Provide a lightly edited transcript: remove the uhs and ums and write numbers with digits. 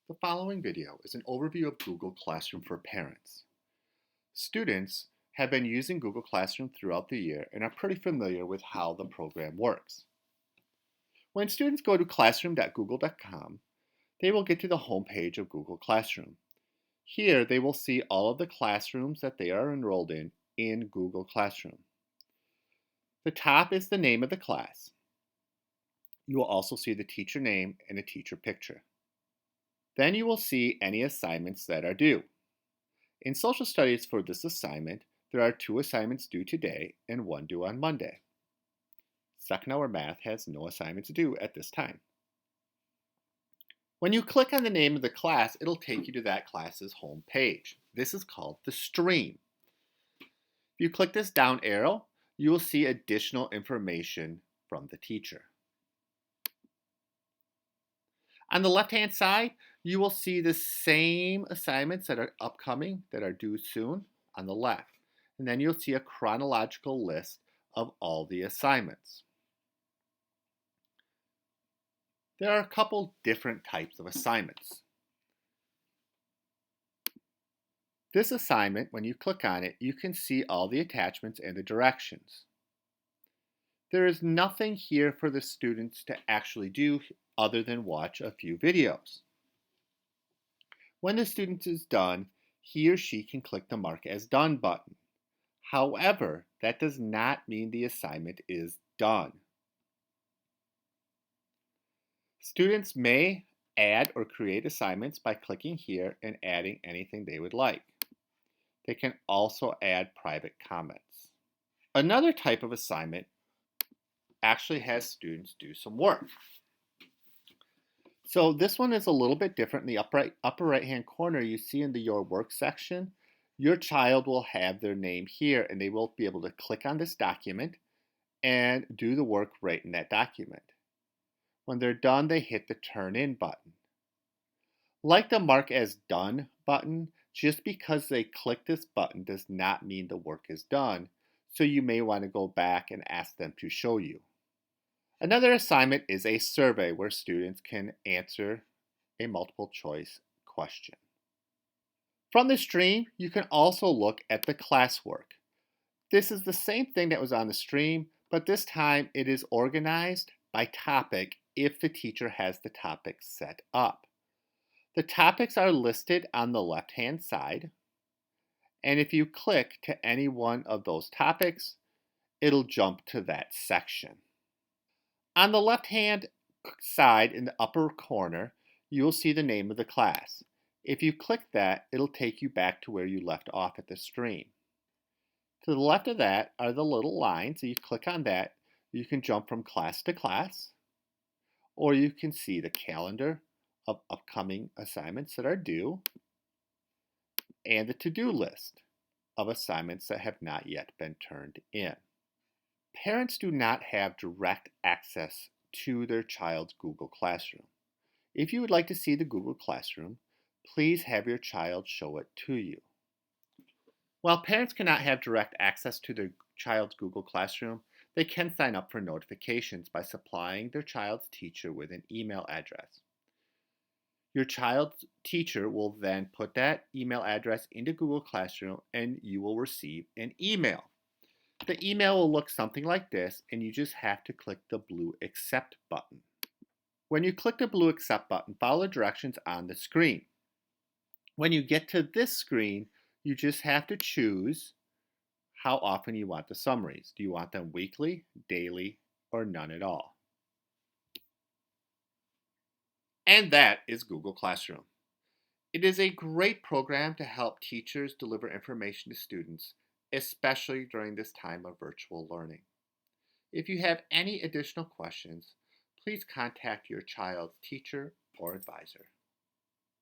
The following video is an overview of Google Classroom for parents. Students have been using Google Classroom throughout the year and are pretty familiar with how the program works. When students go to classroom.google.com, they will get to the home page of Google Classroom. Here they will see all of the classrooms that they are enrolled in Google Classroom. The top is the name of the class. You will also see the teacher name and a teacher picture. Then you will see any assignments that are due. In social studies for this assignment, there are 2 assignments due today and 1 due on Monday. Second hour math has no assignments due at this time. When you click on the name of the class, it'll take you to that class's home page. This is called the stream. If you click this down arrow, you will see additional information from the teacher. On the left-hand side, you will see the same assignments that are upcoming, that are due soon, on the left. And then you'll see a chronological list of all the assignments. There are a couple different types of assignments. This assignment, when you click on it, you can see all the attachments and the directions. There is nothing here for the students to actually do other than watch a few videos. When the student is done, he or she can click the Mark as Done button. However, that does not mean the assignment is done. Students may add or create assignments by clicking here and adding anything they would like. They can also add private comments. Another type of assignment actually has students do some work. So this one is a little bit different. In the upper right-hand corner, you see in the Your Work section, your child will have their name here, and they will be able to click on this document and do the work right in that document. When they're done, they hit the Turn In button. Like the Mark as Done button, just because they click this button does not mean the work is done, so you may want to go back and ask them to show you. Another assignment is a survey where students can answer a multiple choice question. From the stream, you can also look at the classwork. This is the same thing that was on the stream, but this time it is organized by topic if the teacher has the topics set up. The topics are listed on the left-hand side, and if you click to any one of those topics, it'll jump to that section. On the left-hand side in the upper corner, you will see the name of the class. If you click that, it'll take you back to where you left off at the stream. To the left of that are the little lines. So you click on that, you can jump from class to class, or you can see the calendar of upcoming assignments that are due, and the to-do list of assignments that have not yet been turned in. Parents do not have direct access to their child's Google Classroom. If you would like to see the Google Classroom, please have your child show it to you. While parents cannot have direct access to their child's Google Classroom, they can sign up for notifications by supplying their child's teacher with an email address. Your child's teacher will then put that email address into Google Classroom and you will receive an email. The email will look something like this, and you just have to click the blue Accept button. When you click the blue Accept button, follow the directions on the screen. When you get to this screen, you just have to choose how often you want the summaries. Do you want them weekly, daily, or none at all? And that is Google Classroom. It is a great program to help teachers deliver information to students, especially during this time of virtual learning. If you have any additional questions, please contact your child's teacher or advisor.